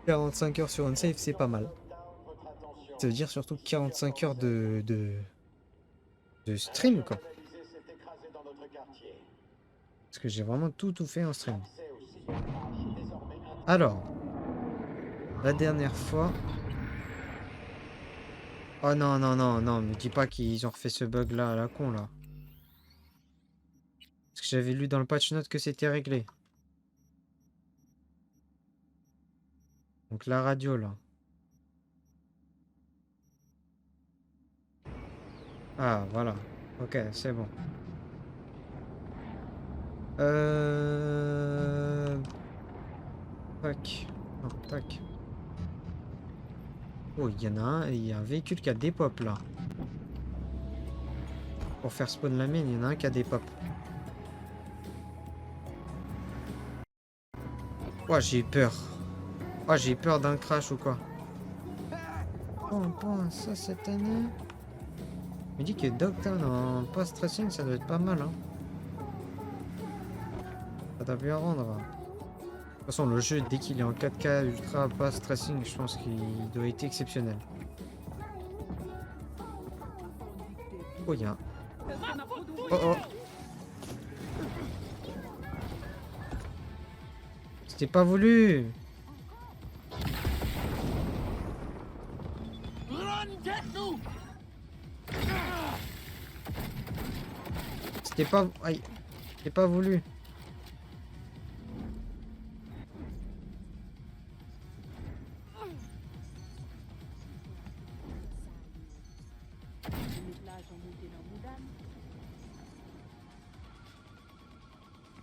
45 heures sur OnSave, c'est pas mal. Ça veut dire surtout 45 heures de stream, quoi. Parce que j'ai vraiment tout fait en stream. Alors, la dernière fois... Oh non, non, non, non, me dis pas qu'ils ont refait ce bug-là à la con, là. Parce que j'avais lu dans le patch note que c'était réglé. Donc la radio, là. Ah, voilà. Ok, c'est bon. Tac. Non, tac. Oh, il y en a un, il y a un véhicule qui a des pop, là. Pour faire spawn la mine, il y en a un qui a des pop. Oh, j'ai eu peur. Oh, j'ai eu peur d'un crash ou quoi. Bon, ça cette année. Je me dis que Dogtown en post-tracing, ça doit être pas mal, hein. Ça doit bien rendre. De toute façon, le jeu, dès qu'il est en 4K ultra post-tracing, je pense qu'il doit être exceptionnel. Oh, il y a un... Oh, oh. C'était pas voulu. C'était pas... Aïe. C'était pas voulu.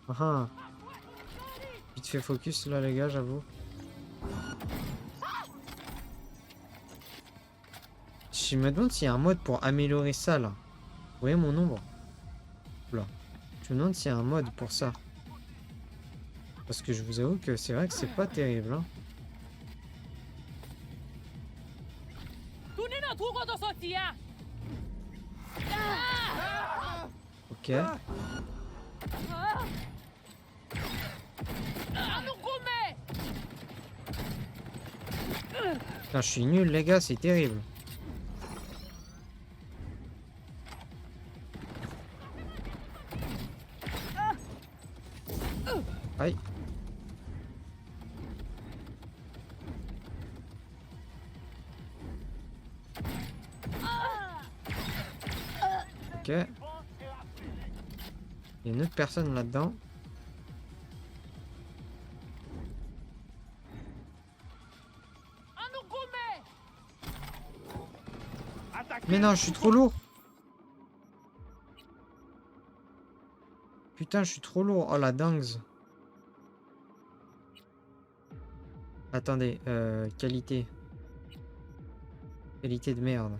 Ah ah. Vite fait focus là les gars, j'avoue. Je me demande s'il y a un mode pour améliorer ça là. Vous voyez mon nombre? Là. Je me demande s'il y a un mode pour ça. Parce que je vous avoue que c'est vrai que c'est pas terrible, hein. Ok. Putain, je suis nul les gars, c'est terrible. Aïe. Ok. Il y a une autre personne là-dedans. Mais non, je suis trop lourd. Putain, je suis trop lourd. Oh la dingue. Attendez, qualité. Qualité de merde.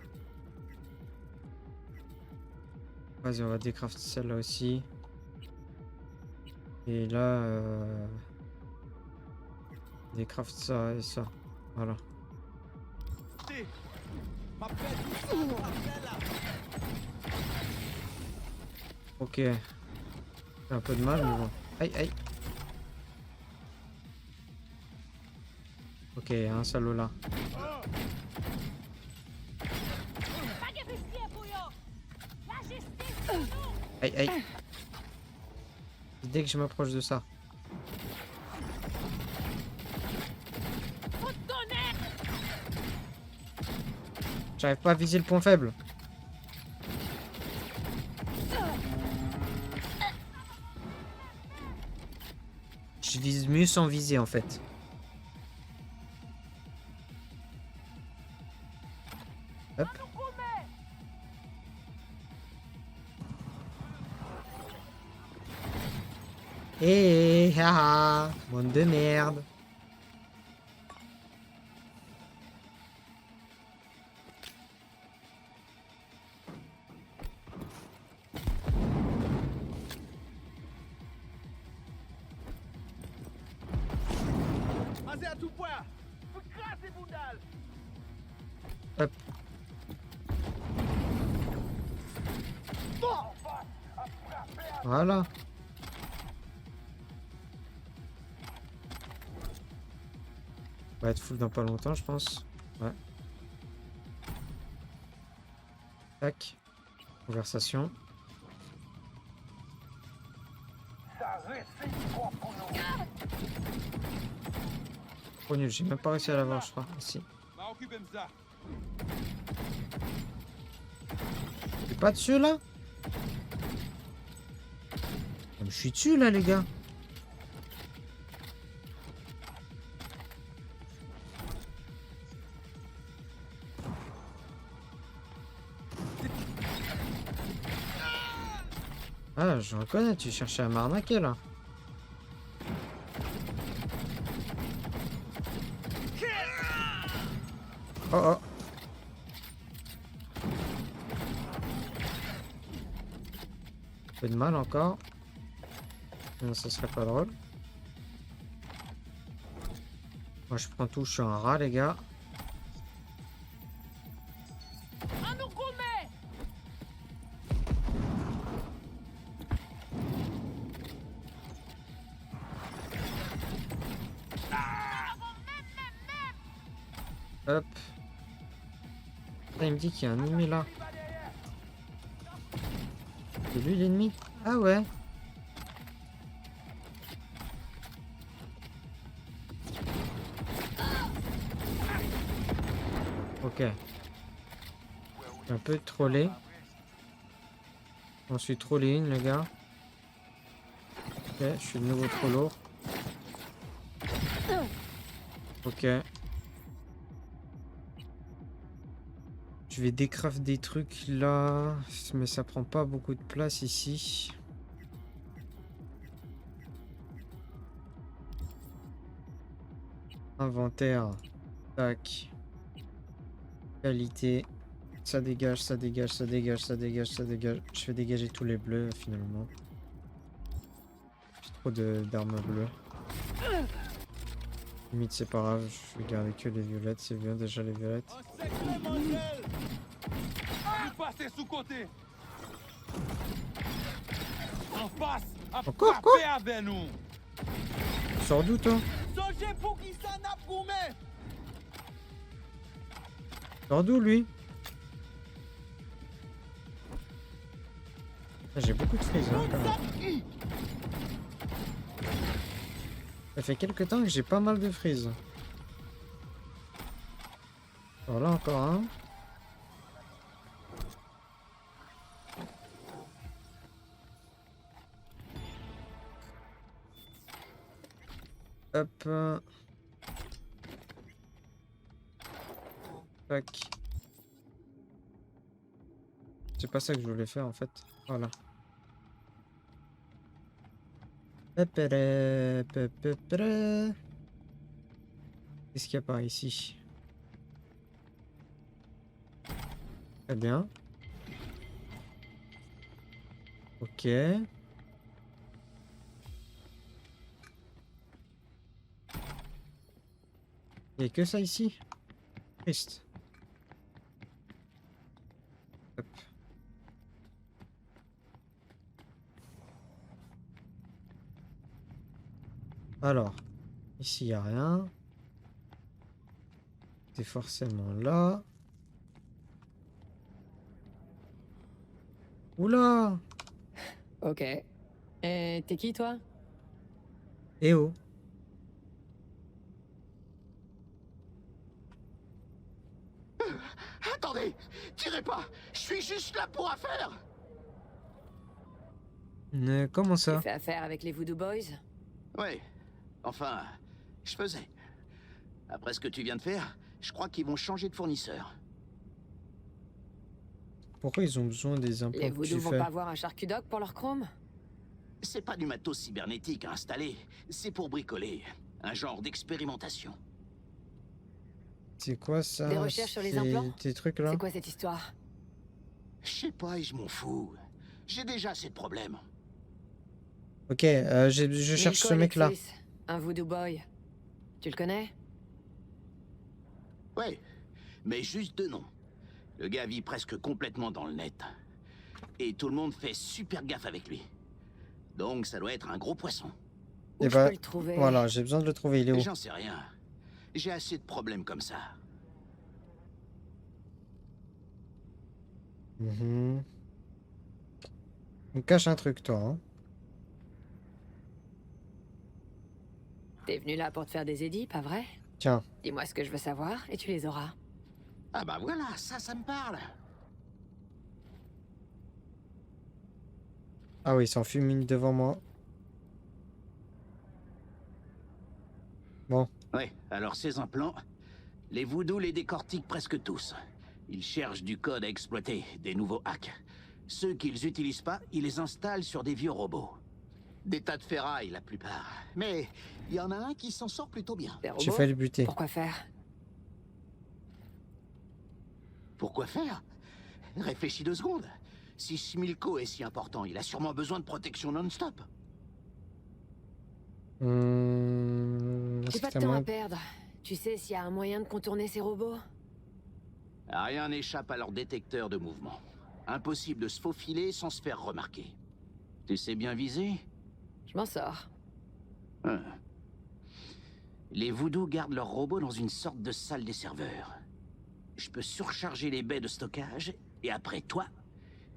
Vas-y, on va décraft celle-là aussi. Et là, décraft ça et ça. Voilà. Ok. J'ai un peu de mal, mais bon. Aïe, aïe. Ok, un salaud là. Aïe, aïe. Dès que je m'approche de ça. J'arrive pas à viser le point faible. Je vise mieux sans viser en fait. Hop. Hé, haha, monde de merde. Hop. Voilà. Va être full dans pas longtemps, je pense. Ouais. Tac. Conversation. Trop nul, j'ai même pas réussi à l'avoir, je crois. Si. T'es pas dessus là? Je suis dessus là, les gars. Ah, je reconnais, tu cherchais à m'arnaquer là. Oh oh. Fait de mal encore. Non, ça serait pas drôle. Moi je prends tout, je suis un rat les gars. Hop. Là, il me dit qu'il y a un ennemi là. C'est lui l'ennemi? Ah ouais. Ok. Un peu trollé. On suis trollé une les gars. Ok, je suis de nouveau trop lourd. Ok. Je vais décraft des trucs là, mais ça prend pas beaucoup de place ici. Inventaire. Tac. Qualité. Ça dégage, ça dégage, ça dégage, ça dégage, ça dégage. Je vais dégager tous les bleus finalement. J'ai trop d'armes bleues. Limite c'est pas grave, je vais garder que les violettes, c'est bien déjà les violettes. Encore quoi? Tu sors d'où toi? Sors d'où lui? Ah, j'ai beaucoup de frise hein, quand même. Ça fait quelques temps que j'ai pas mal de frise. Alors là encore un. Hop. Tac. C'est pas ça que je voulais faire en fait. Voilà. Qu'est-ce qu'il y a par ici? Très bien. Ok. Il n'y a que ça ici? Triste. Hop. Alors, ici il n'y a rien. C'est forcément là. Oula! Ok. Et t'es qui, toi? Eh oh! Attendez, tirez pas. Je suis juste là pour affaire. Comment Tu ça? fais affaire avec les Voodoo Boys? Ouais. Enfin, je faisais. Après ce que tu viens de faire, je crois qu'ils vont changer de fournisseur. Pourquoi ils ont besoin des implants Les que Voodoo tu vont fais? pas avoir un charcudoc pour leur chrome? C'est pas du matos cybernétique à installer, c'est pour bricoler. Un genre d'expérimentation. C'est quoi ça? Des recherches sur les C'est implants? tes trucs là? C'est quoi cette histoire? Je sais pas et je m'en fous. J'ai déjà assez de problèmes. Ok, je cherche ce Milko mec là. Alexis, un Voodoo Boy. Tu le connais? Ouais, mais juste de nom. Le gars vit presque complètement dans le net. Et tout le monde fait super gaffe avec lui. Donc ça doit être un gros poisson. Où Et je bah, peux le trouver? voilà, j'ai besoin de le trouver. Il est où? J'en sais rien. J'ai assez de problèmes comme ça. Mhm. On me cache un truc, toi. Hein. T'es venu là pour te faire des édits, pas vrai? Tiens. Dis-moi ce que je veux savoir et tu les auras. Ah bah voilà, ça me parle. Ah oui, il s'enfume une devant moi. Bon. Ouais, alors ces implants, les voodoos les décortiquent presque tous. Ils cherchent du code à exploiter, des nouveaux hacks. Ceux qu'ils utilisent pas, ils les installent sur des vieux robots. Des tas de ferraille, la plupart. Mais il y en a un qui s'en sort plutôt bien. Des J'ai robots? failli le buter. Pourquoi faire? Pourquoi faire? Réfléchis 2 secondes. Si Smilko est si important, il a sûrement besoin de protection non-stop. J'ai pas de temps à perdre. Tu sais s'il y a un moyen de contourner ces robots? Rien n'échappe à leur détecteur de mouvement. Impossible de se faufiler sans se faire remarquer. Tu sais bien viser? Je m'en sors. Hein. Les voodoos gardent leurs robots dans une sorte de salle des serveurs. Je peux surcharger les baies de stockage, et après toi,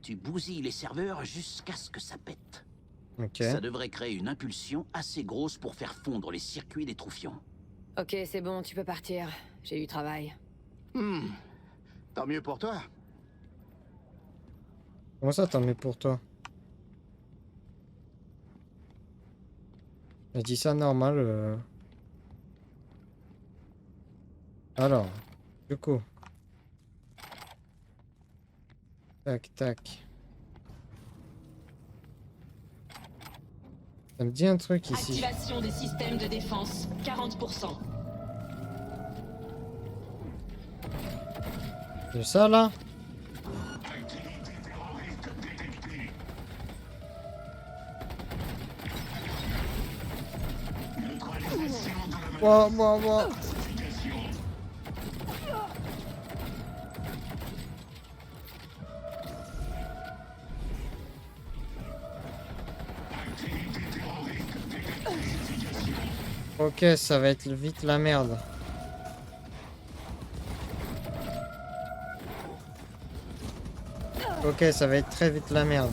tu bousilles les serveurs jusqu'à ce que ça pète. Ok. Ça devrait créer une impulsion assez grosse pour faire fondre les circuits des troufions. Ok, c'est bon, tu peux partir. J'ai du travail. Tant mieux pour toi. Comment ça, tant mieux pour toi? Je dis ça normal. Alors, du coup. Tac, tac. Ça me dit un truc ici. Activation des systèmes de défense, 40%. C'est ça là? Wow. Ok, ça va être vite la merde. Ok, ça va être très vite la merde.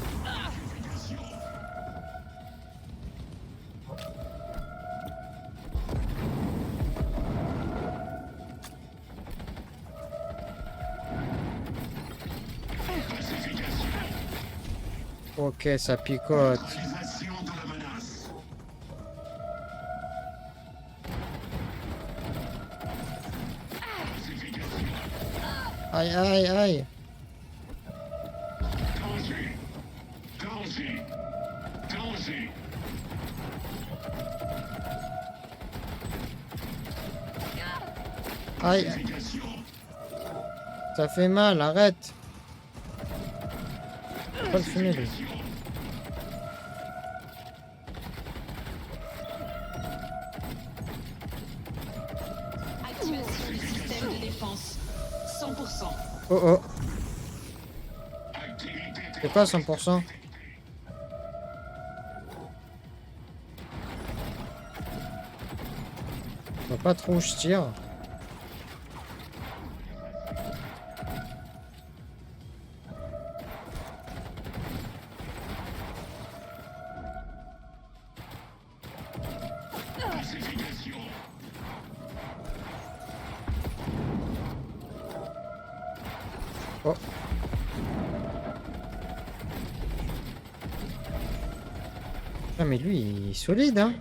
Ok, ça picote. Aïe. Aïe. Ça fait mal, arrête. Faut pas le fumer, lui. Activation des systèmes de défense, 100%. Oh. C'est quoi 100%? Je vois pas trop où je tire. Oh. Ah mais lui il est solide hein.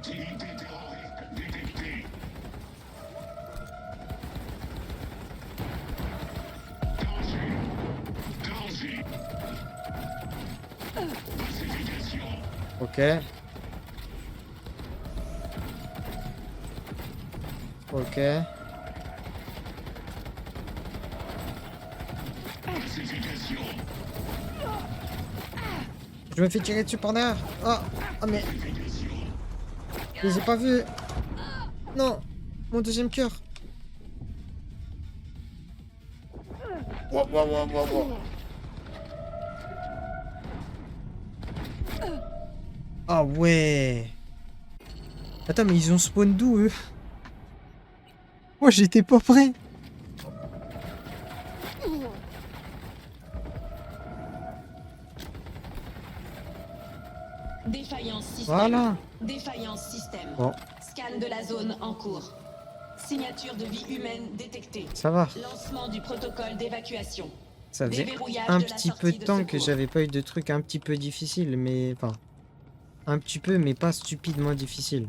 Ok. Je me fais tirer dessus par derrière. Ah mais... Je les ai pas vus. Non. Mon deuxième cœur. Wow. Ah ouais. Attends mais ils ont spawn d'où eux? Moi, j'étais pas prêt. Défaillance système. Voilà. Défaillance système. Bon, Scan de la zone en cours. Signature de vie humaine détectée. ça va. Lancement du protocole d'évacuation. Ça faisait Déverrouillage un de la petit peu sortie de de temps que secours. j'avais pas eu de trucs un petit peu difficiles, mais... Enfin, un petit peu, mais pas stupidement difficile.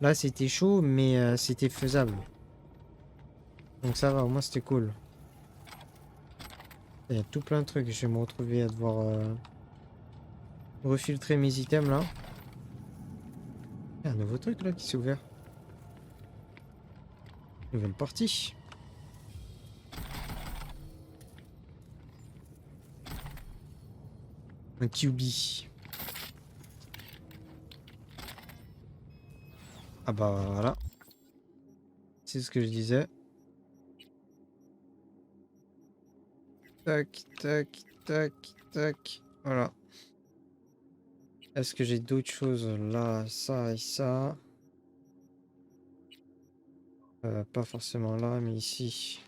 Là, c'était chaud, mais c'était faisable. Donc ça va, au moins c'était cool. Il y a tout plein de trucs. Je vais me retrouver à devoir refiltrer mes items là. Il y a un nouveau truc là qui s'est ouvert. Nouvelle partie. Un QB. Ah bah voilà. C'est ce que je disais. Tac, tac, tac, tac. Voilà. Est-ce que j'ai d'autres choses là, ça et ça? Pas forcément là, mais ici.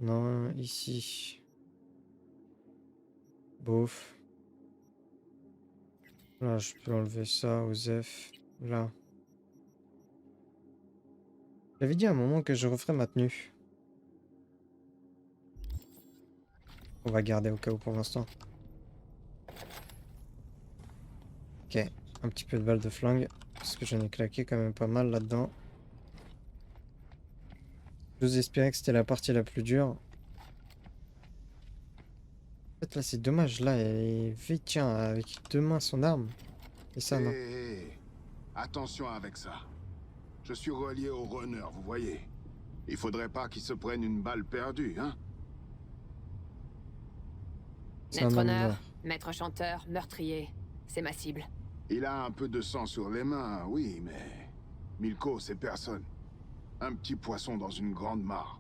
Non, ici. Bof. Là, je peux enlever ça, Osef. Là. J'avais dit à un moment que je referais ma tenue. On va garder au cas où pour l'instant. Ok. Un petit peu de balles de flingue. Parce que j'en ai claqué quand même pas mal là-dedans. J'ose espérer que c'était la partie la plus dure. En fait, là, c'est dommage. Là, elle fait, tiens, avec deux mains son arme. Et ça, non. Hé, attention avec ça. Je suis relié au runner, vous voyez. Il faudrait pas qu'il se prenne une balle perdue, hein. C'est un homme Netrunner, noir. maître chanteur, meurtrier. C'est ma cible. Il a un peu de sang sur les mains, oui, mais... Milko, c'est personne. Un petit poisson dans une grande mare.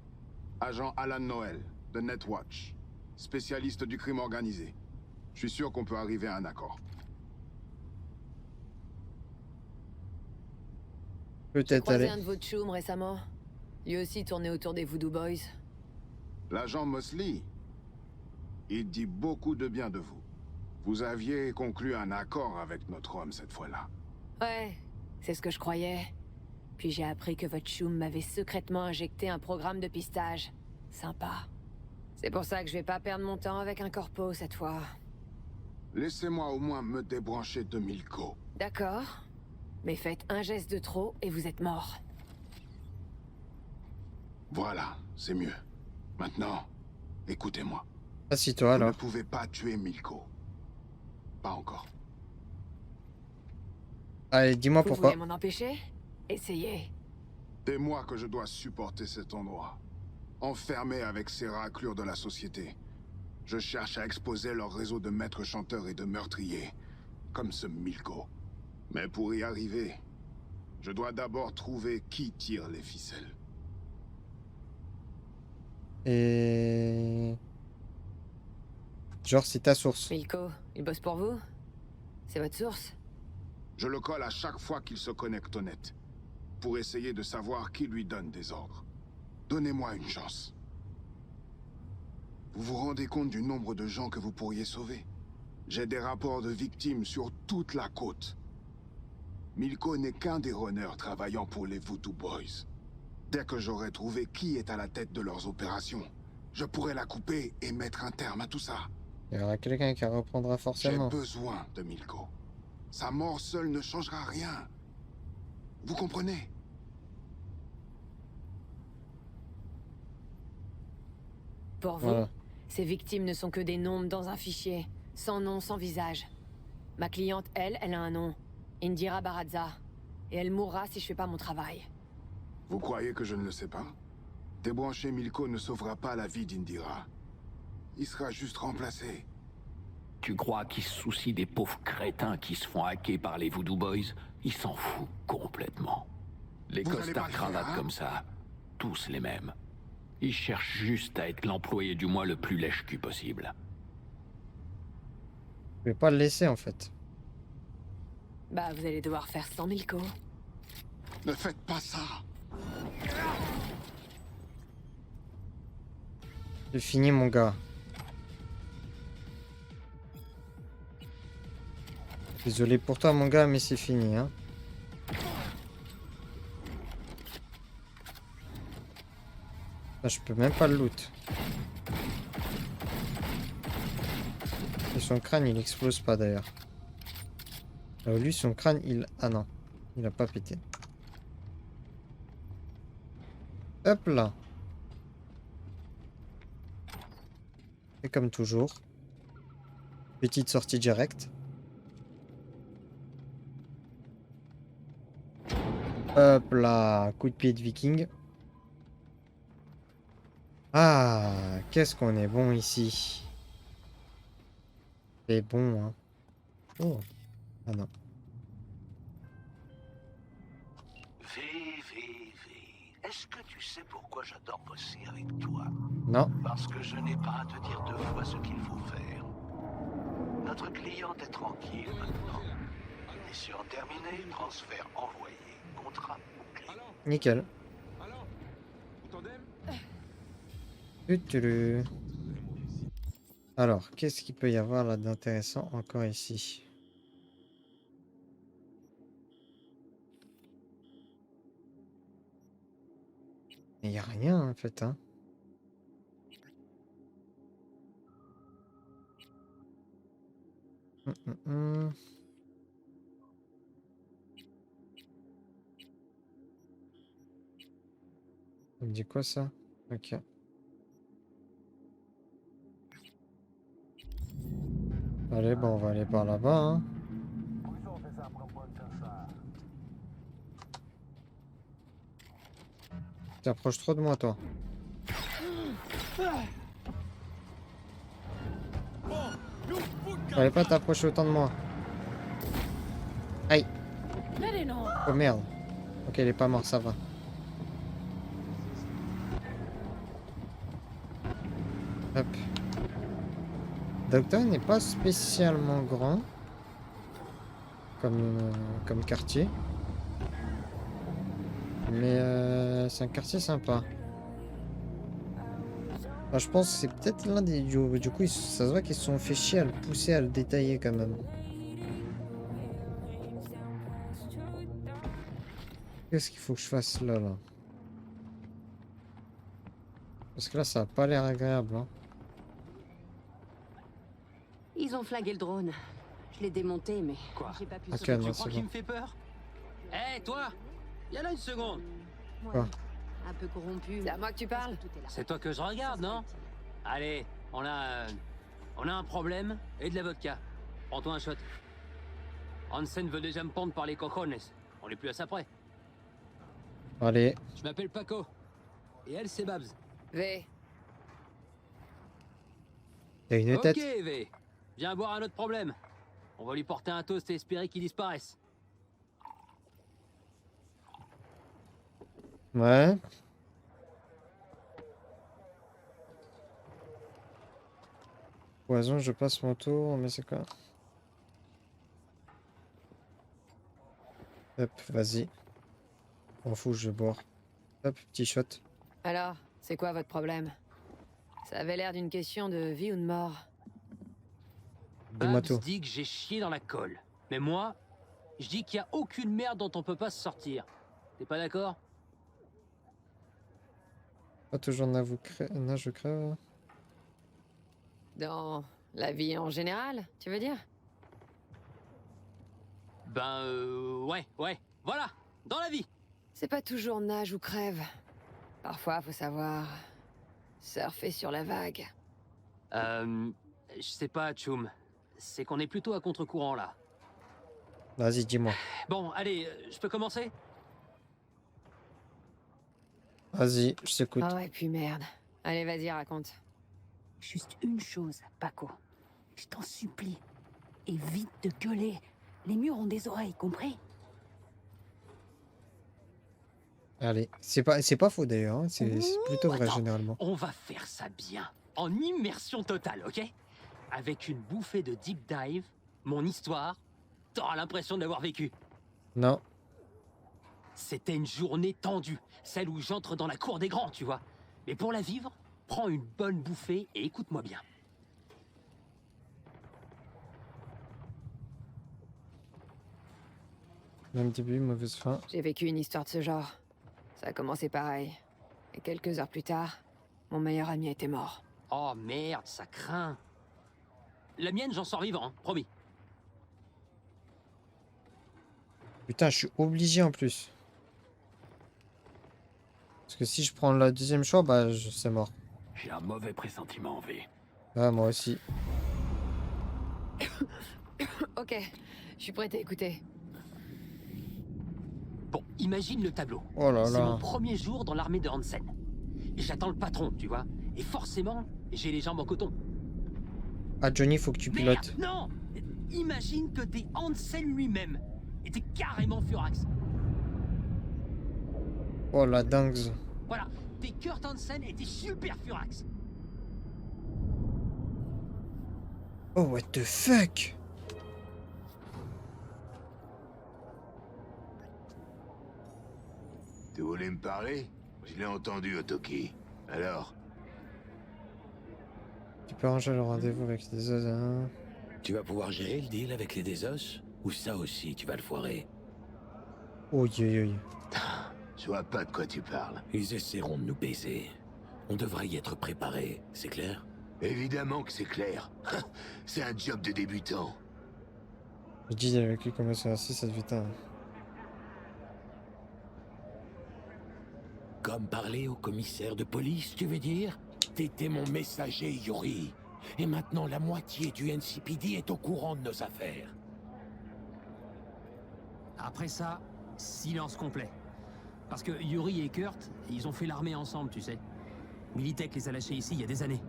Agent Alan Noel, de Netwatch. Spécialiste du crime organisé. Je suis sûr qu'on peut arriver à un accord. J'ai Peut-être croisé aller. un de vos tchoums récemment. Lui aussi tournait autour des Voodoo Boys. L'agent Mosley, il dit beaucoup de bien de vous. Vous aviez conclu un accord avec notre homme cette fois-là. Ouais, c'est ce que je croyais. Puis j'ai appris que votre choum m'avait secrètement injecté un programme de pistage. Sympa. C'est pour ça que je vais pas perdre mon temps avec un corpo cette fois. Laissez-moi au moins me débrancher de Milko. D'accord. Mais faites un geste de trop et vous êtes mort. Voilà, c'est mieux. Maintenant, écoutez-moi. Assis-toi Vous ne alors. pouvez pas tuer Milko. Pas encore. Allez, dis-moi Vous pourquoi. voulez m'en empêcher? Essayez. C'est moi que je dois supporter cet endroit. Enfermé avec ces raclures de la société. Je cherche à exposer leur réseau de maîtres chanteurs et de meurtriers. Comme ce Milko. Mais pour y arriver, je dois d'abord trouver qui tire les ficelles. Et... Genre, c'est ta source. Milko, il bosse pour vous? C'est votre source? Je le colle à chaque fois qu'il se connecte au net. Pour essayer de savoir qui lui donne des ordres. Donnez-moi une chance. Vous vous rendez compte du nombre de gens que vous pourriez sauver? J'ai des rapports de victimes sur toute la côte. Milko n'est qu'un des runners travaillant pour les Voodoo Boys. Dès que j'aurai trouvé qui est à la tête de leurs opérations, je pourrai la couper et mettre un terme à tout ça. Il y aura quelqu'un qui reprendra J'ai forcément. besoin de Milko. Sa mort seule ne changera rien. Vous comprenez? Pour vous, Voilà. ces victimes ne sont que des nombres dans un fichier, sans nom, sans visage. Ma cliente, elle a un nom. Indira Baradza. Et elle mourra si je fais pas mon travail. Vous croyez que je ne le sais pas? Débrancher Milko ne sauvera pas la vie d'Indira. Il sera juste remplacé. Tu crois qu'il se soucie des pauvres crétins qui se font hacker par les Voodoo Boys? Il s'en fout complètement. Les Vous allez pas costards le faire, cravates hein? comme ça, tous les mêmes. Ils cherchent juste à être l'employé du mois le plus lèche-cul possible. Je vais pas le laisser en fait. Bah, vous allez devoir faire sans Milko. Ne faites pas ça. C'est fini, mon gars. Désolé pour toi, mon gars, mais c'est fini, hein. Ah, je peux même pas le loot. Et son crâne, il explose pas, d'ailleurs. Lui, son crâne, il... Ah non, il a pas pété. Hop là. Et comme toujours. Petite sortie directe. Hop là, coup de pied de viking. Ah, qu'est-ce qu'on est bon ici. C'est bon, hein. Oh, ah non. Est-ce que tu sais pourquoi j'adore bosser avec toi? Non. Parce que je n'ai pas à te dire 2 fois ce qu'il faut faire. Notre cliente est tranquille maintenant. Mission terminée, transfert envoyé, contrat bouclé. Nickel. Tutulu. Alors, qu'est-ce qu'il peut y avoir là d'intéressant encore ici? Il n'y a rien en fait, hein. Hum. Ça me dit quoi ça? Ok. Allez, bon, on va aller par là-bas, hein. T'approches trop de moi, toi. Fallait pas t'approcher autant de moi. Aïe. Oh merde. Ok, il est pas mort, ça va. Hop. Docteur n'est pas spécialement grand comme quartier. Mais c'est un quartier sympa. Enfin, je pense que c'est peut-être l'un des... Du coup, ça se voit qu'ils se sont fait chier à le pousser, à le détailler quand même. Qu'est-ce qu'il faut que je fasse là, là? Parce que là, ça a pas l'air agréable, hein. Ils ont flingué le drone. Je l'ai démonté, mais Quoi? j'ai pas pu Ok, sauver. non, Tu c'est crois qu'il bon. me fait peur? Hé, toi! Viens là une seconde! Ouais, Quoi? un peu corrompu. C'est à moi que tu parles? parce que tout est là. C'est toi que je regarde, non? Allez, on a un problème et de la vodka. Prends-toi un shot. Hansen veut déjà me pendre par les cojones. On est plus à ça près. Allez. Je m'appelle Paco. Et elle, c'est Babs. V. T'as une Ok, tête? V. Viens voir un autre problème. On va lui porter un toast et espérer qu'il disparaisse. Ouais. Poison, je passe mon tour, mais c'est quoi? Hop, vas-y. On fout, je vais boire. Hop, petit shot. Alors, c'est quoi votre problème? Ça avait l'air d'une question de vie ou de mort. Dis-moi Babs tout. dit que j'ai chié dans la colle. Mais moi, je dis qu'il n'y a aucune merde dont on peut pas se sortir. T'es pas d'accord? Pas toujours nage je crève. Dans la vie en général, tu veux dire? Ben, ouais, voilà, dans la vie. C'est pas toujours nage ou crève. Parfois, faut savoir surfer sur la vague. Je sais pas, Tchoum. C'est qu'on est plutôt à contre-courant, là. Vas-y, dis-moi. Bon, allez, je peux commencer? Vas-y, je t'écoute. Ah ouais, puis merde. Allez, vas-y, raconte. Juste une chose, Paco. Je t'en supplie. Évite de gueuler. Les murs ont des oreilles, compris? Allez, c'est pas faux d'ailleurs, hein. C'est plutôt vrai Attends. généralement. On va faire ça bien, en immersion totale, ok? Avec une bouffée de deep dive, mon histoire, t'auras l'impression de l'avoir vécu. Non, C'était une journée tendue, celle où j'entre dans la cour des grands, tu vois. Mais pour la vivre, prends une bonne bouffée et écoute-moi bien. Même début, mauvaise fin. J'ai vécu une histoire de ce genre. Ça a commencé pareil. Et quelques heures plus tard, mon meilleur ami était mort. Oh merde, ça craint. La mienne, j'en sors vivant, hein, promis. Putain, je suis obligé en plus. Parce que si je prends la deuxième choix, bah c'est mort. J'ai un mauvais pressentiment, V. Ah, moi aussi. Ok, je suis prête à écouter. Bon, imagine le tableau. Oh là C'est mon là. premier jour dans l'armée de Hansen. Et j'attends le patron, tu vois. Et forcément, j'ai les jambes en coton. Ah, Johnny, faut que tu pilotes. Merde, non. Imagine que des Hansen lui-même était carrément furax. Oh la dingue. Voilà, des Kurt Hansen étaient super furax. Oh, what the fuck? Tu voulais me parler? Je l'ai entendu, Otoki. Alors? Tu peux arranger le rendez-vous avec les autres, hein? Tu vas pouvoir gérer le deal avec les Désos? Ou ça aussi, tu vas le foirer? Oh, yo. Je vois pas de quoi tu parles. Ils essaieront de nous baiser. On devrait y être préparé, c'est clair? Évidemment que c'est clair. C'est un job de débutant. Je dis avec lui comment c'est ainsi, ça devait être un... Comme parler au commissaire de police, tu veux dire? T'étais mon messager, Yuri. Et maintenant, la moitié du NCPD est au courant de nos affaires. Après ça, silence complet. Parce que Yuri et Kurt, ils ont fait l'armée ensemble, tu sais. Militech les a lâchés ici il y a des années.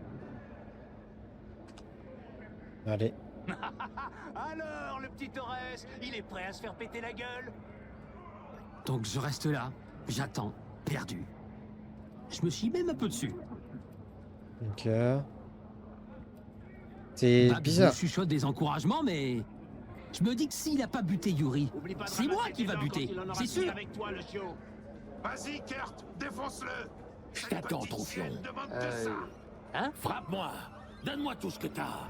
Allez. Alors, le petit Torres, il est prêt à se faire péter la gueule? Donc je reste là, j'attends, perdu. Je me chie même un peu dessus. Ok. C'est Babs bizarre. me chuchote des encouragements, mais... Je me dis que s'il a pas buté Yuri, Oublie pas de c'est moi ramasser qui tes va dents buter, quand il en aura c'est fini sûr. avec toi, le chiot. Vas-y, Kurt, défonce-le. Je t'attends, Troufion. Hein? Frappe-moi! Donne-moi tout ce que t'as!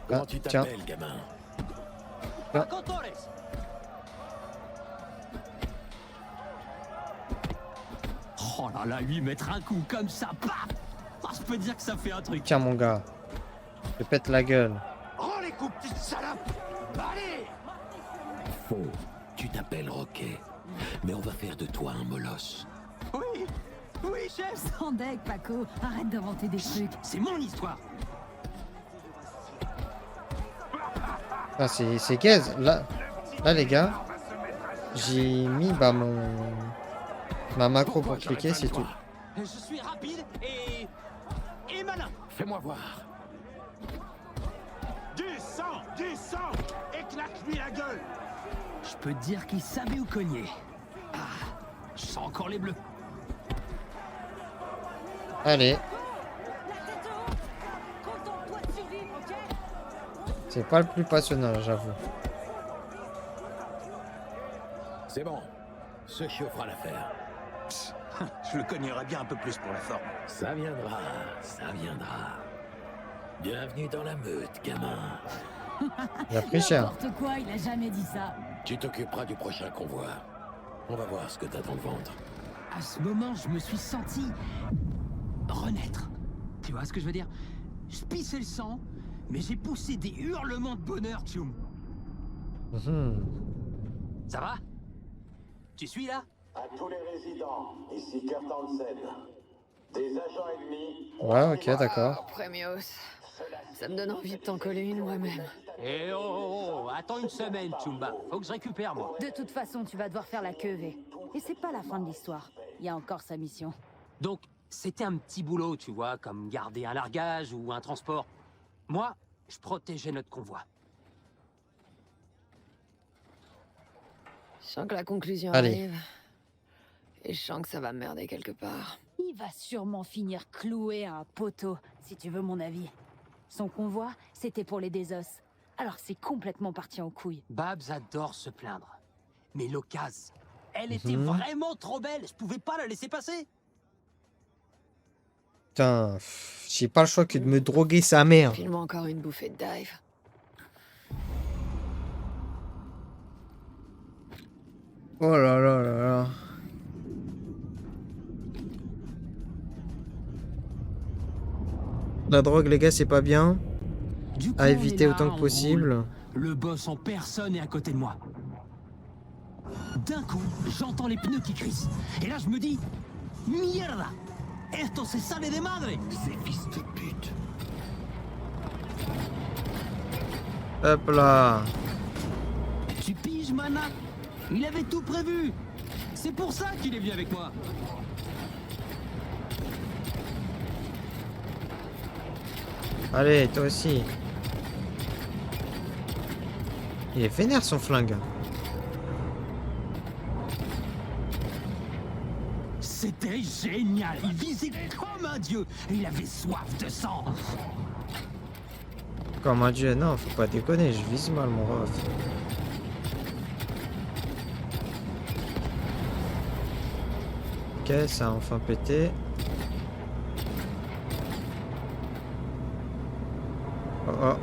Comment Ah, tu tiens. t'appelles, gamin? Paco Torres. Oh là là, lui mettre un coup comme ça, paf! Oh, je peux dire que ça fait un truc. Tiens, mon gars. Je te pète la gueule. Rends les coups, petite salope. Allez. Faux. Tu t'appelles Roquet. Mais on va faire de toi un molosse. Oui, oui, chef. Sans deck, Paco. Arrête d'inventer des trucs. C'est mon histoire. Ah, c'est gaze. Là, les gars, j'ai mis bah, ma macro pour cliquer, c'est tout. Je suis rapide et malin. Fais-moi voir. Du sang, éclate-lui la gueule. Je peux te dire qu'il savait où cogner. Ah, je sens encore les bleus. Allez. C'est pas le plus passionnant, j'avoue. C'est bon. Ce chiot fera l'affaire. Je le cognerais bien un peu plus pour la forme. Ça viendra, ça viendra. Bienvenue dans la meute, gamin. Il a pris cher. N'importe quoi, il a jamais dit ça. Tu t'occuperas du prochain convoi. On va voir ce que t'as dans le ventre. À ce moment, je me suis senti renaître. Tu vois ce que je veux dire? Je pissais le sang, mais j'ai poussé des hurlements de bonheur, Tchoum. Mhm. Ça va? Tu suis là? À tous les résidents, ici Kurt Hansen. Des agents ennemis. Ouais, ok, d'accord. Premios, ça me donne envie de t'en coller une moi-même. Eh oh, attends une semaine, Tchoumba. Faut que je récupère, moi. De toute façon, tu vas devoir faire la queue, V. Et c'est pas la fin de l'histoire. Il y a encore sa mission. Donc, c'était un petit boulot, tu vois, comme garder un largage ou un transport. Moi, je protégeais notre convoi. Je sens que la conclusion Allez. arrive. Et je sens que ça va merder quelque part. Il va sûrement finir cloué à un poteau, si tu veux mon avis. Son convoi, c'était pour les Désos. Alors c'est complètement parti en couille. Babs adore se plaindre. Mais l'occasion, Elle était vraiment trop belle, je pouvais pas la laisser passer. Putain, j'ai pas le choix que de me droguer sa mère. File-moi encore une bouffée de dive. Oh là là là là. La drogue, les gars, c'est pas bien. Du coup, À on éviter est là, autant on que possible. roule. Le boss en personne est à côté de moi. D'un coup, j'entends les pneus qui crissent. Et là, je me dis... Mierda! Esto se sale de madre! Ces fils de pute. Hop là. Tu piges, mana? Il avait tout prévu! C'est pour ça qu'il est venu avec moi! Allez, toi aussi. Il est vénère son flingue. C'était génial! Il visait comme un dieu! Et il avait soif de sang! Comme un dieu, non, faut pas déconner, je vise mal mon ref. Ok, ça a enfin pété. Oh oh.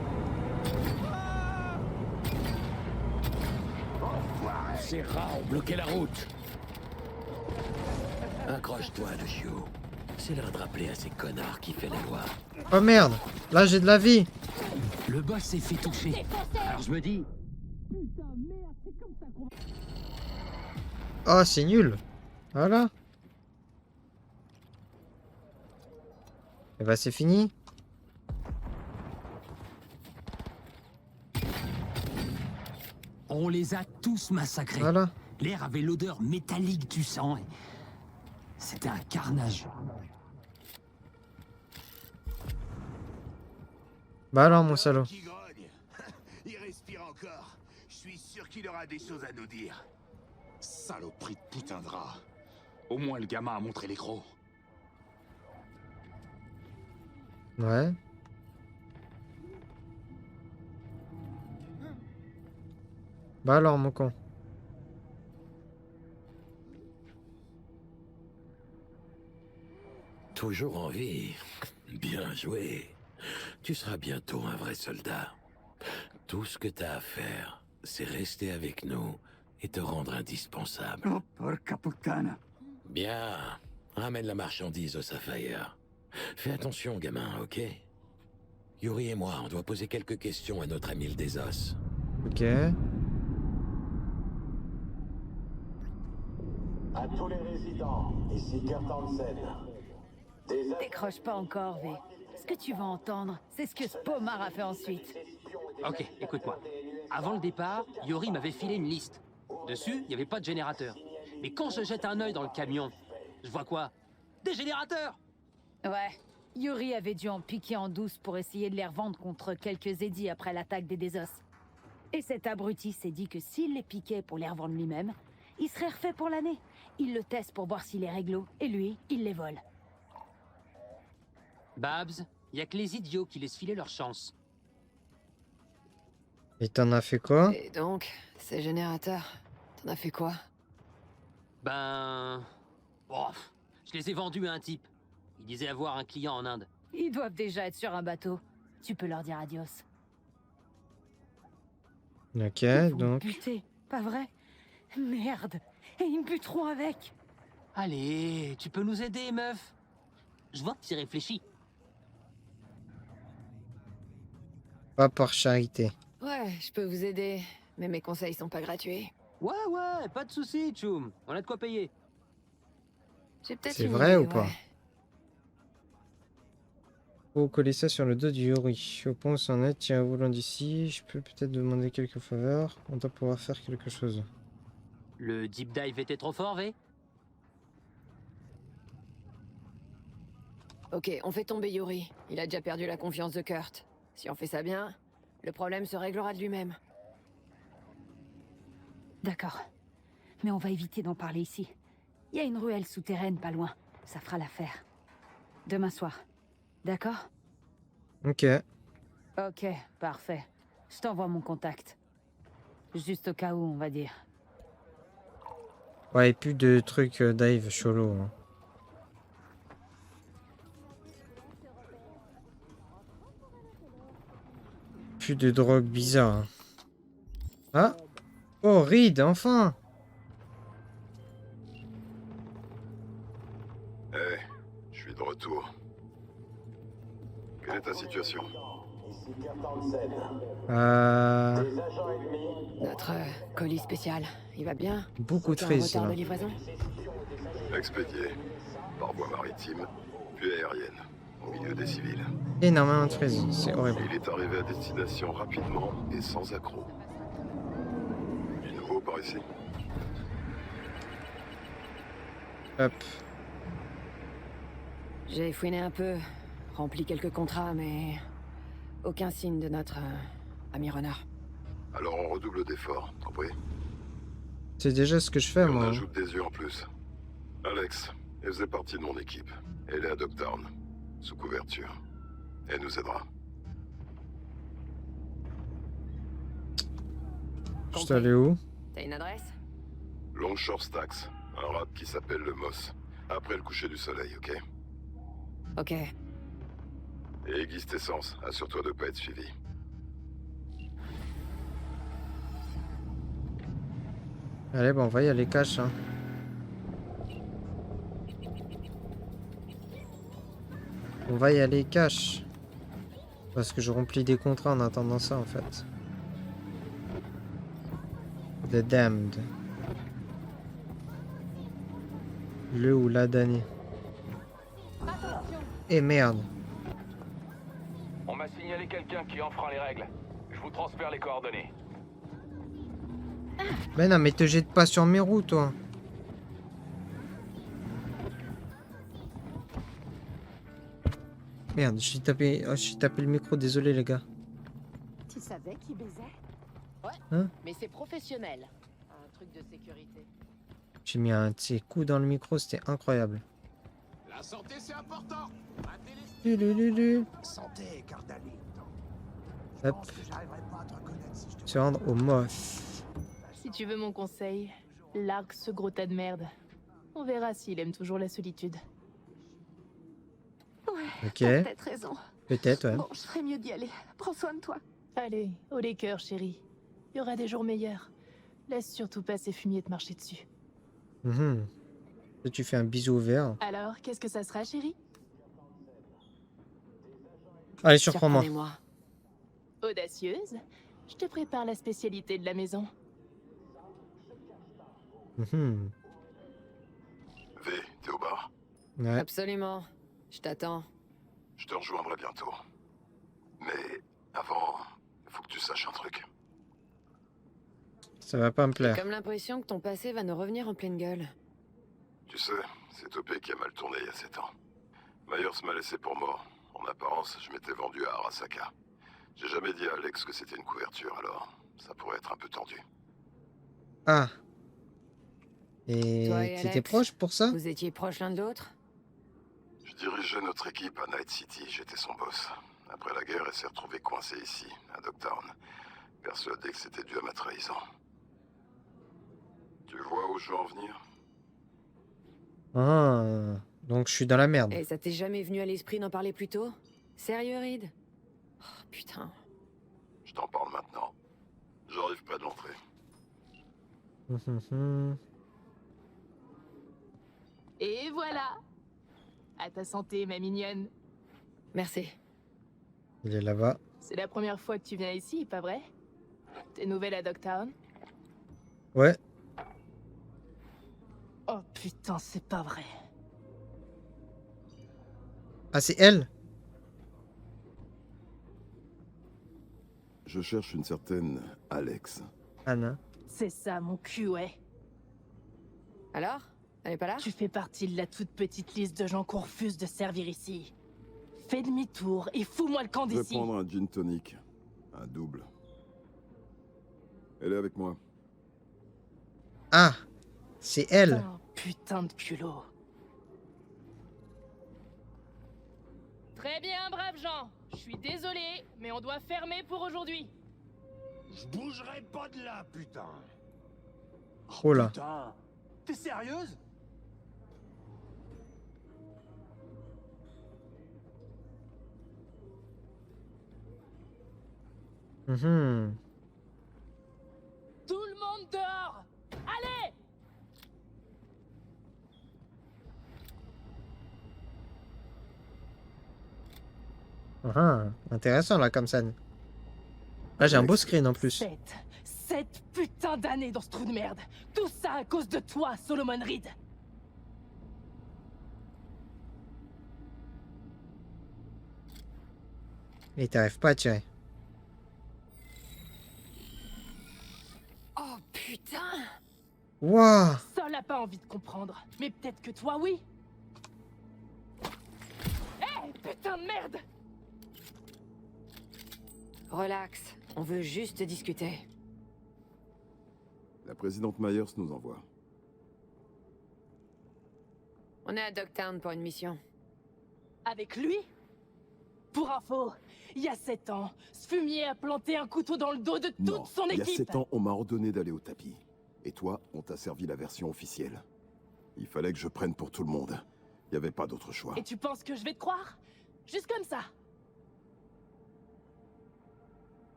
Ces rats ont bloqué la route. Accroche-toi, le chiot. C'est l'heure de rappeler à ces connards qui fait la loi. Oh merde, là j'ai de la vie. Le boss s'est fait toucher. Alors je me dis... Oh, c'est nul. Voilà. Et bah c'est fini. On les a tous massacrés. Voilà. L'air avait l'odeur métallique du sang. Et... C'était un carnage. Bah alors mon salaud. Qui grogne. Il respire encore. Je suis sûr qu'il aura des choses à nous dire. Saloperie de putain de rat. Au moins le gamin a montré les crocs. Ouais. Bah alors mon con. Toujours en vie. Bien joué. Tu seras bientôt un vrai soldat. Tout ce que t'as à faire, c'est rester avec nous et te rendre indispensable. Oh, porca puttana. Bien. Ramène la marchandise au Sapphire. Fais attention, gamin, ok? Yuri et moi, on doit poser quelques questions à notre ami le Desos. Ok. À tous les résidents, ici Kurt Hansen. Décroche pas encore, V. Ce que tu vas entendre, c'est ce que ce pommard a fait ensuite. Ok, écoute-moi. Avant le départ, Yori m'avait filé une liste. Dessus, il n'y avait pas de générateur. Mais quand je jette un œil dans le camion, je vois quoi? Des générateurs! Ouais. Yuri avait dû en piquer en douce pour essayer de les revendre contre quelques édits après l'attaque des Desos. Et cet abruti s'est dit que s'il les piquait pour les revendre lui-même, il serait refait pour l'année. Il le teste pour voir s'il est réglo, et lui, il les vole. Babs, y a que les idiots qui laissent filer leur chance. Et t'en as fait quoi? Et donc, ces générateurs, t'en as fait quoi? Ben... Oh, je les ai vendus à un type. Il disait avoir un client en Inde. Ils doivent déjà être sur un bateau. Tu peux leur dire adios. Ok, Ils vont donc. buter, pas vrai? Merde. Et ils me buteront avec. Allez, tu peux nous aider, meuf? Je vois que tu réfléchis. Pas par charité. Ouais, je peux vous aider, mais mes conseils sont pas gratuits. Ouais, pas de soucis, Tchoum. On a de quoi payer. J'ai peut-être C'est une vrai idée, ou pas? ouais. Faut coller ça sur le dos du Yuri. Au point où c'en est, tiens, volant d'ici. Je peux peut-être demander quelques faveurs. On doit pouvoir faire quelque chose. Le deep dive était trop fort, V? Ok, on fait tomber Yuri. Il a déjà perdu la confiance de Kurt. Si on fait ça bien, le problème se réglera de lui-même. D'accord. Mais on va éviter d'en parler ici. Il y a une ruelle souterraine pas loin. Ça fera l'affaire. Demain soir. D'accord? Ok. Ok, parfait. Je t'envoie mon contact. Juste au cas où, on va dire. Ouais, et plus de trucs dive cholo. Hein. Plus de drogue bizarre. Hein. Ah! Oh, Reed, enfin! Eh, je suis de retour. Quelle est ta situation? Ici Cartan 7. Euh... Des agents ennemis. Notre colis spécial, il va bien? Beaucoup de Aucun frises, retard là. de livraison? Expédié. Par voie maritime, puis aérienne. Au milieu des civils. Énormément de frises, c'est horrible. Il est arrivé à destination rapidement et sans accroc. Du nouveau par ici? Hop. J'ai fouiné un peu, rempli quelques contrats, mais aucun signe de notre ami renard. Alors on redouble d'efforts, compris? C'est déjà ce que je fais, Et on moi. Hein. ajoute des yeux en plus. Alex, elle faisait partie de mon équipe. Elle est à Dogtown, sous couverture. Elle nous aidera. Je suis allé où? T'as une adresse? Longshore Stacks, un rap qui s'appelle le Moss. Après le coucher du soleil, ok? Ok. Et aiguise tes sens, assure-toi de pas être suivi. Allez, bon, on va y aller cash. Hein. On va y aller cash. Parce que je remplis des contrats en attendant ça, en fait. The Damned. Le ou la damnée. Eh merde. On m'a signalé quelqu'un qui enfreint les règles. Je vous transfère les coordonnées. Mais non, mais te jette pas sur mes roues, toi. Merde, j'ai tapé... oh, j'ai tapé le micro, désolé les gars. Tu savais qui baisait? Ouais, Hein? mais c'est professionnel. Un truc de sécurité. J'ai mis un petit coup dans le micro, c'était incroyable. La santé, c'est important. Lulululu. Santé, Cardali. Hop. Se rendre au MOF. Si tu veux mon conseil, largue ce gros tas de merde. On verra s'il aime toujours la solitude. Ouais, Ok. t'as peut-être raison. Peut-être, ouais. Bon, je ferais mieux d'y aller. Prends soin de toi. Allez, haut les cœurs, chérie. Il y aura des jours meilleurs. Laisse surtout pas ces fumiers te marcher dessus. Mhm. Et tu fais un bisou au vert. Alors, qu'est-ce que ça sera, chérie? Allez, surprends-moi. Surprenez-moi. Audacieuse? Je te prépare la spécialité de la maison. Mhm. V, t'es au bar? Ouais. Absolument. Je t'attends. Je te rejoindrai bientôt. Mais avant, faut que tu saches un truc. Ça va pas me J'ai plaire. comme l'impression que ton passé va nous revenir en pleine gueule. Tu sais, c'est Topé qui a mal tourné il y a 7 ans. Myers m'a laissé pour mort. En apparence, je m'étais vendu à Arasaka. J'ai jamais dit à Alex que c'était une couverture, alors ça pourrait être un peu tendu. Ah. Et Toi et t'étais Alex, proche pour ça? Vous étiez proches l'un de l'autre? Je dirigeais notre équipe à Night City, j'étais son boss. Après la guerre, elle s'est retrouvée coincée ici, à Dogtown. Persuadée que c'était dû à ma trahison. Tu vois où je veux en venir? Ah. Donc je suis dans la merde. Et ça t'est jamais venu à l'esprit d'en parler plus tôt? Sérieux, Reed? Oh, putain. Je t'en parle maintenant. J'arrive près de l'entrée. Mhm. Et voilà! À ta santé, ma mignonne. Merci. Il est là-bas. C'est la première fois que tu viens ici, pas vrai? T'es nouvelle à Dogtown? Ouais. Oh putain, c'est pas vrai. Ah, c'est elle? Je cherche une certaine Alex. Anna. C'est ça, mon cul, ouais. Alors? Elle est pas là? Tu fais partie de la toute petite liste de gens qu'on refuse de servir ici. Fais demi-tour et fous-moi le camp Je vais d'ici. prendre un gin tonic. Un double. Elle est avec moi. Ah. C'est elle. Oh, putain de culot. Très bien, braves gens. Je suis désolé, mais on doit fermer pour aujourd'hui. Je bougerai pas de là, putain. Oh là. Putain. T'es sérieux? Mhm. Tout le monde dehors! Allez! Ah, intéressant là comme ça. Là j'ai un beau screen en plus. 7 putains d'années dans ce trou de merde. Tout ça à cause de toi, Solomon Reed. Et t'arrives pas à tirer. Oh putain! Wouah! Sol a pas envie de comprendre, mais peut-être que toi, oui. Hé, putain de merde! Relax, on veut juste discuter. La présidente Myers nous envoie. On est à Dogtown pour une mission. Avec lui? Pour info, il y a 7 ans, ce fumier a planté un couteau dans le dos de toute son Il y a équipe. 7 ans, on m'a ordonné d'aller au tapis. Et toi, on t'a servi la version officielle. Il fallait que je prenne pour tout le monde. Il n'y avait pas d'autre choix. Et tu penses que je vais te croire? Juste comme ça?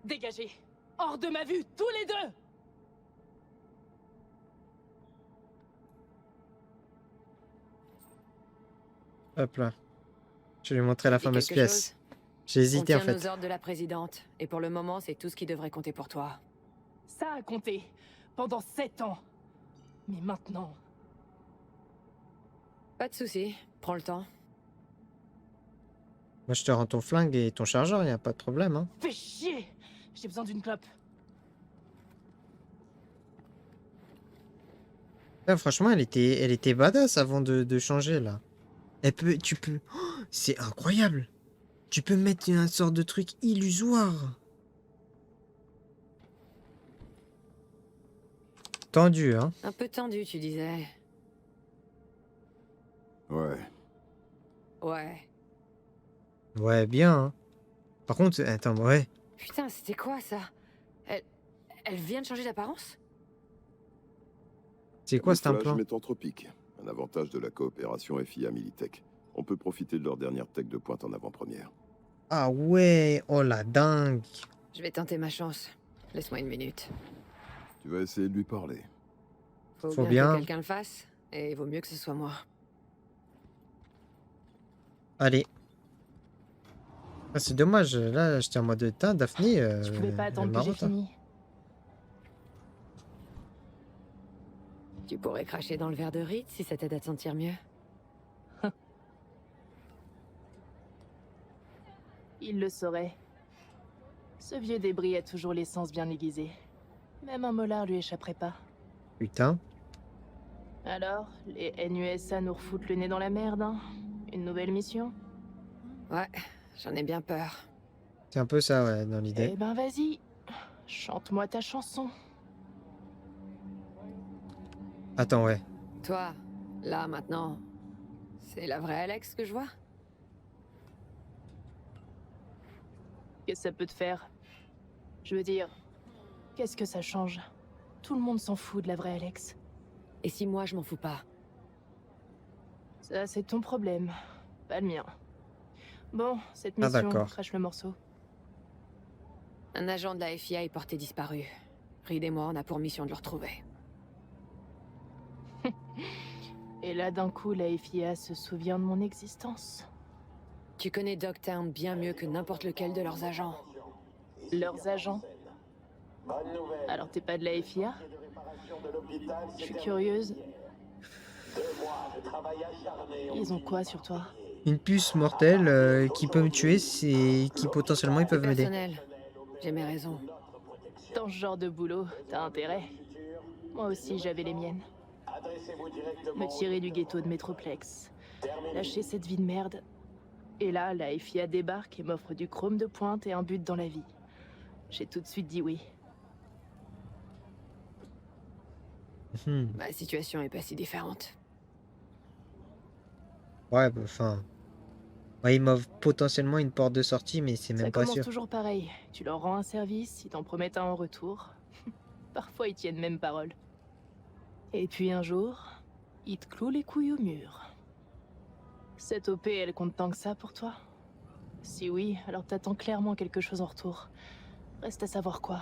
Dégagez! Hors de ma vue, tous les deux! Hop là. Je vais lui montrer la Dis fameuse quelque pièce. chose? J'ai On hésité en tient nos fait. ordres de la présidente, et pour le moment, c'est tout ce qui devrait compter pour toi. Ça a compté. Pendant 7 ans. Mais maintenant... Pas de souci, prends le temps. Moi je te rends ton flingue et ton chargeur, y a pas de problème hein. Fais chier! J'ai besoin d'une clope. Ouais, franchement elle était badass avant de changer là. Tu peux... Oh, c'est incroyable! Tu peux mettre un sort de truc illusoire. Tendu hein. Un peu tendu, tu disais. Ouais. Ouais. Ouais bien hein. Par contre, attends, ouais. Putain, c'était quoi ça? Elle vient de changer d'apparence? C'est quoi cet implant? Métanthropique, un avantage de la coopération FIA Militech. On peut profiter de leur dernière tech de pointe en avant-première. Ah ouais, oh la dingue. Je vais tenter ma chance. Laisse-moi une minute. Tu vas essayer de lui parler. Faut Que bien. quelqu'un le fasse, et il vaut mieux que ce soit moi. Allez. Ah, c'est dommage, là j'étais en mode teint, Daphné. Je pouvais pas elle attendre que j'ai marotte, hein. fini. Tu pourrais cracher dans le verre de Reed si ça t'aide à te sentir mieux. Il le saurait. Ce vieux débris a toujours l'essence bien aiguisée. Même un molar lui échapperait pas. Putain. Alors, les NUSA nous refoutent le nez dans la merde, hein? Une nouvelle mission? Ouais, j'en ai bien peur. C'est un peu ça, ouais, dans l'idée. Eh ben vas-y, chante-moi ta chanson. Attends, ouais. Toi, là, maintenant, c'est la vraie Alex que je vois? Qu'est-ce que ça peut te faire? Je veux dire, qu'est-ce que ça change? Tout le monde s'en fout de la vraie Alex. Et si moi, je m'en fous pas? Ça, c'est ton problème, pas le mien. Bon, cette Ah, mission, d'accord. crache le morceau. Un agent de la FIA est porté disparu. Reed et moi, on a pour mission de le retrouver. Et là, d'un coup, la FIA se souvient de mon existence. Tu connais Dogtown bien mieux que n'importe lequel de leurs agents. Leurs agents? Alors t'es pas de la FIA? Je suis curieuse. Ils ont quoi sur toi? Une puce mortelle qui peut me tuer, c'est qui potentiellement ils peuvent m'aider. Personnel. J'ai mes raisons. Dans ce genre de boulot, t'as intérêt. Moi aussi, j'avais les miennes. Me tirer du ghetto de Metroplex. Lâcher cette vie de merde. Et là, la FIA débarque et m'offre du chrome de pointe et un but dans la vie. J'ai tout de suite dit oui. Ma situation est pas si différente. Ouais, bah, enfin... Ouais, ils m'offrent potentiellement une porte de sortie, mais c'est Ça même pas commence sûr. toujours pareil. Tu leur rends un service, ils t'en promettent un en retour. Parfois, ils tiennent même parole. Et puis un jour, ils te clouent les couilles au mur. Cette OP, elle compte tant que ça pour toi? Si oui, alors t'attends clairement quelque chose en retour. Reste à savoir quoi.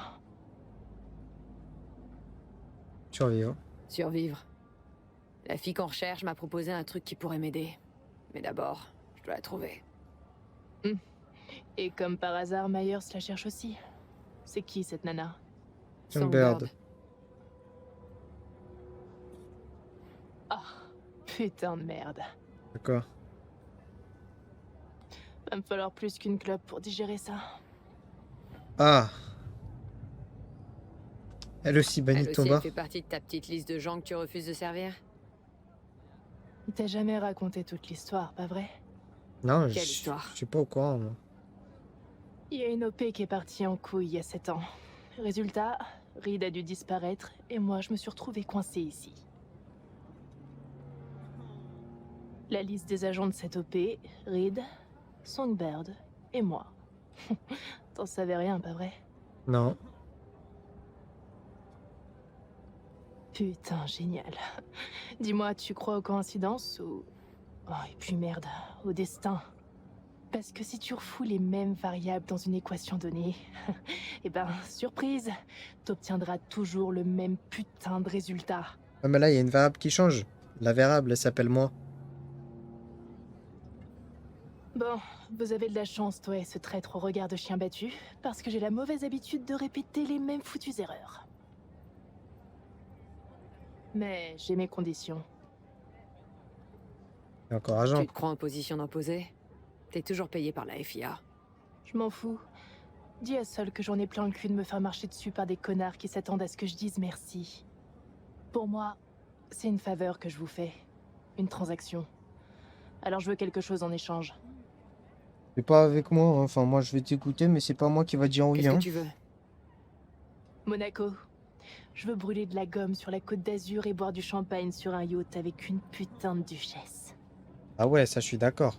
Survivre. Survivre. La fille qu'on recherche m'a proposé un truc qui pourrait m'aider. Mais d'abord, je dois la trouver. Et comme par hasard, Myers la cherche aussi. C'est qui cette nana? Songbird. Ah, putain de merde. D'accord. Va me falloir plus qu'une clope pour digérer ça. Ah. Elle aussi bannie Elle de aussi, ton elle bar. fait partie de ta petite liste de gens que tu refuses de servir? Il t'a jamais raconté toute l'histoire, pas vrai? Non, Quelle histoire? je suis pas au courant, moi. Il y a une OP qui est partie en couille il y a 7 ans. Résultat, Reed a dû disparaître et moi je me suis retrouvée coincée ici. La liste des agents de cette OP, Reed, Songbird et moi. T'en savais rien, pas vrai? Non. Putain, génial. Dis-moi, tu crois aux coïncidences ou... Oh, et puis merde, au destin. Parce que si tu refous les mêmes variables dans une équation donnée, eh ben, surprise, t'obtiendras toujours le même putain de résultat. Ah, mais là, il y a une variable qui change. La variable, elle s'appelle moi. Bon, vous avez de la chance, toi et ce traître au regard de chien battu, parce que j'ai la mauvaise habitude de répéter les mêmes foutues erreurs. Mais j'ai mes conditions. Et encore agent. Tu te crois en position d'imposer? T'es toujours payé par la FIA. Je m'en fous. Dis à Sol que j'en ai plein le cul de me faire marcher dessus par des connards qui s'attendent à ce que je dise merci. Pour moi, c'est une faveur que je vous fais. Une transaction. Alors je veux quelque chose en échange. C'est pas avec moi, hein. Enfin, moi, je vais t'écouter, mais c'est pas moi qui va dire oui, Qu'est-ce hein. que tu veux? Monaco. Je veux brûler de la gomme sur la côte d'Azur et boire du champagne sur un yacht avec une putain de duchesse. Ah ouais, ça, je suis d'accord.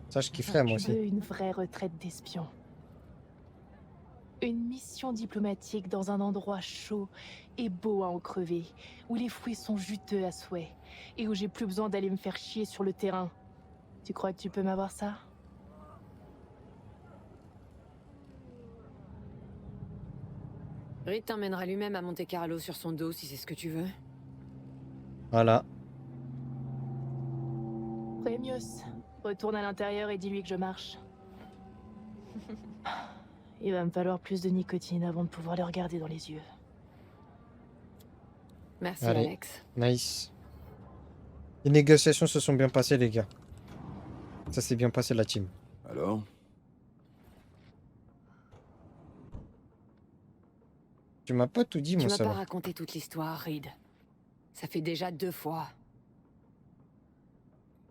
Ça, je kifferais, moi Je aussi. veux une vraie retraite d'espion. Une mission diplomatique dans un endroit chaud et beau à en crever, où les fruits sont juteux à souhait, et où j'ai plus besoin d'aller me faire chier sur le terrain. Tu crois que tu peux m'avoir ça? Reed t'emmènera lui-même à Monte Carlo sur son dos si c'est ce que tu veux. Voilà. Rémios, retourne à l'intérieur et dis-lui que je marche. Il va me falloir plus de nicotine avant de pouvoir le regarder dans les yeux. Merci, Allez. Alex. Nice. Les négociations se sont bien passées, les gars. Ça s'est bien passé, la team. Alors? Tu m'as pas tout dit, Tu mon m'as pas salaud. raconté toute l'histoire, Reed. Ça fait déjà 2 fois.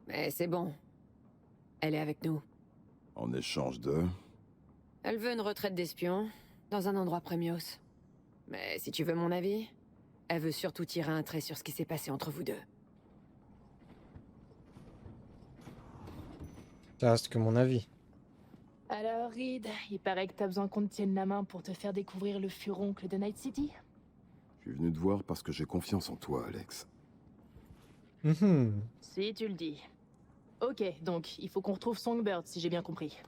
Mais c'est bon. Elle est avec nous. En échange de... Elle veut une retraite d'espion, dans un endroit Premios. Mais si tu veux mon avis, elle veut surtout tirer un trait sur ce qui s'est passé entre vous deux. Ça reste que mon avis. Alors, Reed, il paraît que t'as besoin qu'on te tienne la main pour te faire découvrir le furoncle de Night City? Je suis venu te voir parce que j'ai confiance en toi, Alex. Si tu le dis. Ok, donc il faut qu'on retrouve Songbird, si j'ai bien compris.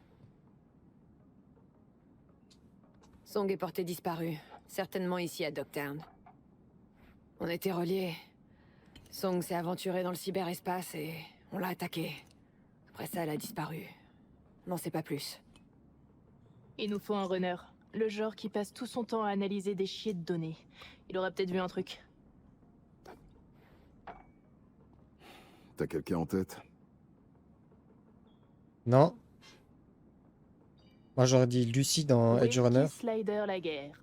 Song est porté disparu, certainement ici à Dogtown. On était reliés. Song s'est aventuré dans le cyberespace et on l'a attaqué. Après ça, elle a disparu. On n'en sait pas plus. Il nous faut un runner. Le genre qui passe tout son temps à analyser des chiers de données. Il aura peut-être vu un truc. T'as quelqu'un en tête? Non. Moi, j'aurais dit Lucie dans Edge Runner. Wilkie Slider la guerre.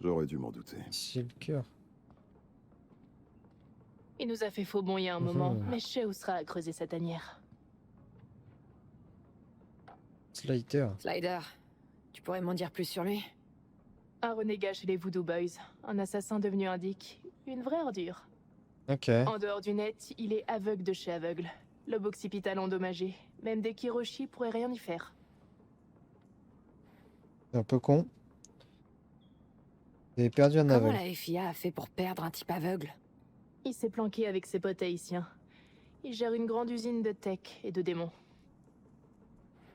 J'aurais dû m'en douter. C'est le cœur. Il nous a fait faux bon il y a un moment, mais je sais où sera à creuser sa tanière. Slider. Slider, tu pourrais m'en dire plus sur lui? Un renégat chez les Voodoo Boys, un assassin devenu indique, une vraie ordure. Ok. En dehors du net, il est aveugle de chez aveugle. Lobe occipital endommagé. Même des Kiroshi pourraient rien y faire. C'est un peu con. Vous avez perdu un Comment aveugle. la FIA a fait pour perdre un type aveugle? Il s'est planqué avec ses potes haïtiens. Il gère une grande usine de tech et de démons.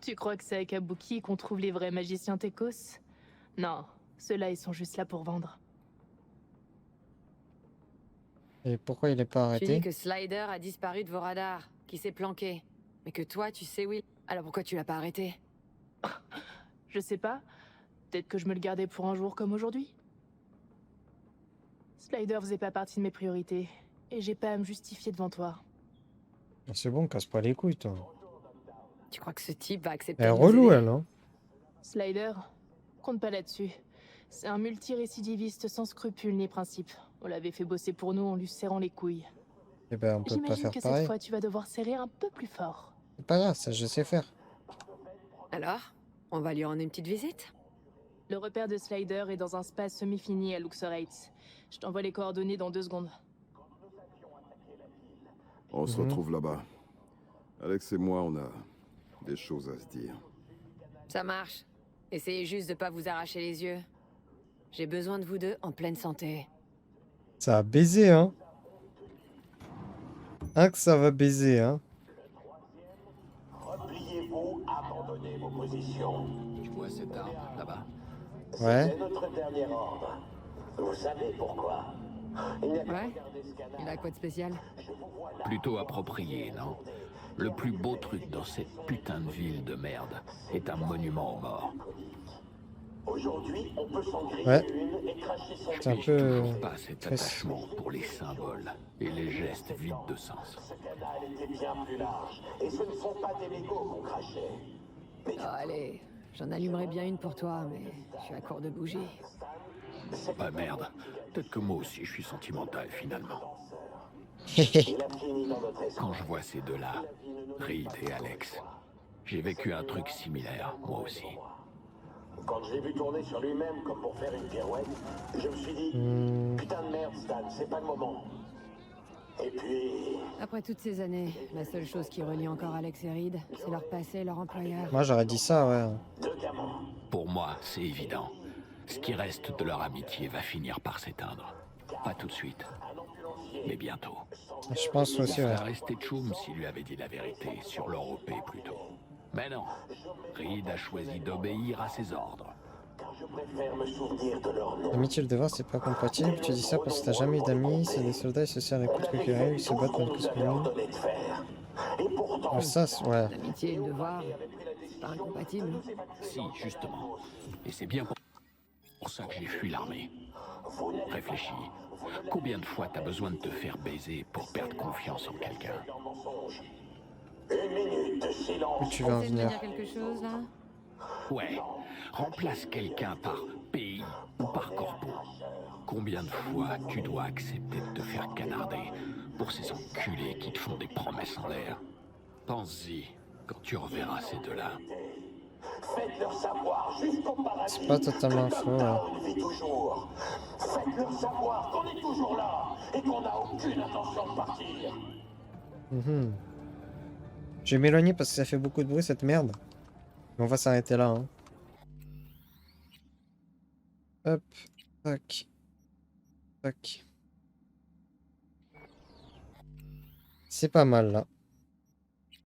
Tu crois que c'est à Kabuki qu'on trouve les vrais magiciens techos? Non, ceux-là, ils sont juste là pour vendre. Et pourquoi il est pas Tu dis arrêté? que Slider a disparu de vos radars, qu'il s'est planqué. Mais que toi, tu sais où il... Alors pourquoi tu l'as pas arrêté? Je sais pas. Peut-être que je me le gardais pour un jour comme aujourd'hui. Slider faisait pas partie de mes priorités. Et j'ai pas à me justifier devant toi. C'est bon, casse pas les couilles, toi. Tu crois que ce type va accepter Elle est de nous relou, aider? elle, hein. Slider, compte pas là-dessus. C'est un multirécidiviste sans scrupules ni principes. On l'avait fait bosser pour nous en lui serrant les couilles. Eh ben, on peut pas J'imagine faire que pareil. cette fois, tu vas devoir serrer un peu plus fort. C'est pas grave, ça, je sais faire. Alors, on va lui rendre une petite visite? Le repère de Slider est dans un spa semi-fini à Luxor Heights. Je t'envoie les coordonnées dans 2 secondes. On se retrouve là-bas. Alex et moi, on a des choses à se dire. Ça marche. Essayez juste de pas vous arracher les yeux. J'ai besoin de vous deux en pleine santé. Ça va baiser, hein. Hein que ça va baiser, hein. Repliez-vous, abandonnez vos positions. Tu vois cette arme là-bas? Ouais. C'est notre dernier ordre. Vous savez pourquoi? Il n'y a qu'à Ouais? regarder ce canard. Il a quoi de spécial? Plutôt approprié, non? Le plus beau truc dans cette putain de ville de merde est un monument aux morts. Aujourd'hui, on peut s'en griller Ouais. une et cracher son C'est un Je peu... toujours pas cet triste. attachement pour les symboles et les gestes vides de sens. Ce canal était bien plus large. Et ce ne sont pas des mégots qu'on crachait. Ah, allez, j'en allumerai bien une pour toi, mais je suis à court de bougies. Ah merde, peut-être que moi aussi je suis sentimental finalement. Il a fini dans notre esprit. Quand je vois ces deux-là, Reed et Alex, j'ai vécu un truc similaire, moi aussi. Quand je l'ai vu tourner sur lui-même comme pour faire une pirouette, je me suis dit, putain de merde, Stan, c'est pas le moment. Et puis, Après toutes ces années, la seule chose qui relie encore Alex et Reed, c'est leur passé et leur employeur. Moi, j'aurais dit ça, ouais. deux gamins. Pour moi, c'est évident. Ce qui reste de leur amitié va finir par s'éteindre. Pas tout de suite, mais bientôt. Je pense aussi, Il ouais. serait resté Choum s'il lui avait dit la vérité sur leur OP plutôt. Mais non, Reed a choisi d'obéir à ses ordres. Car je préfère me souvenir de leur nom. L'amitié et le devoir, c'est pas compatible. Tu dis ça parce que t'as jamais eu d'amis. C'est des soldats, ils se serrent les coups de récupérer, ils se battent pour une cause commune. Ordonné de faire. Et pourtant, Alors ça, ouais. L'amitié et le devoir, c'est pas incompatible. Si, justement. Et c'est bien pour ça que j'ai fui l'armée. Réfléchis. Combien de fois t'as besoin de te faire baiser pour perdre confiance en quelqu'un? une minute de silence. Où tu veux en T'essaies de me venir? dire quelque chose, là? Ouais. Remplace quelqu'un par pays ou par corpo. Combien de fois tu dois accepter de te faire canarder pour ces enculés qui te font des promesses en l'air? Pense-y quand tu reverras ces deux-là. Faites-leur savoir jusqu'au paradis. C'est pas totalement que faux, ouais. Dogtown vit toujours. Faites-leur savoir qu'on est toujours là et qu'on n'a aucune intention de partir. Mhm. Je vais m'éloigner parce que ça fait beaucoup de bruit, cette merde. Mais on va s'arrêter là, hein. Hop. Tac. Tac. C'est pas mal, là.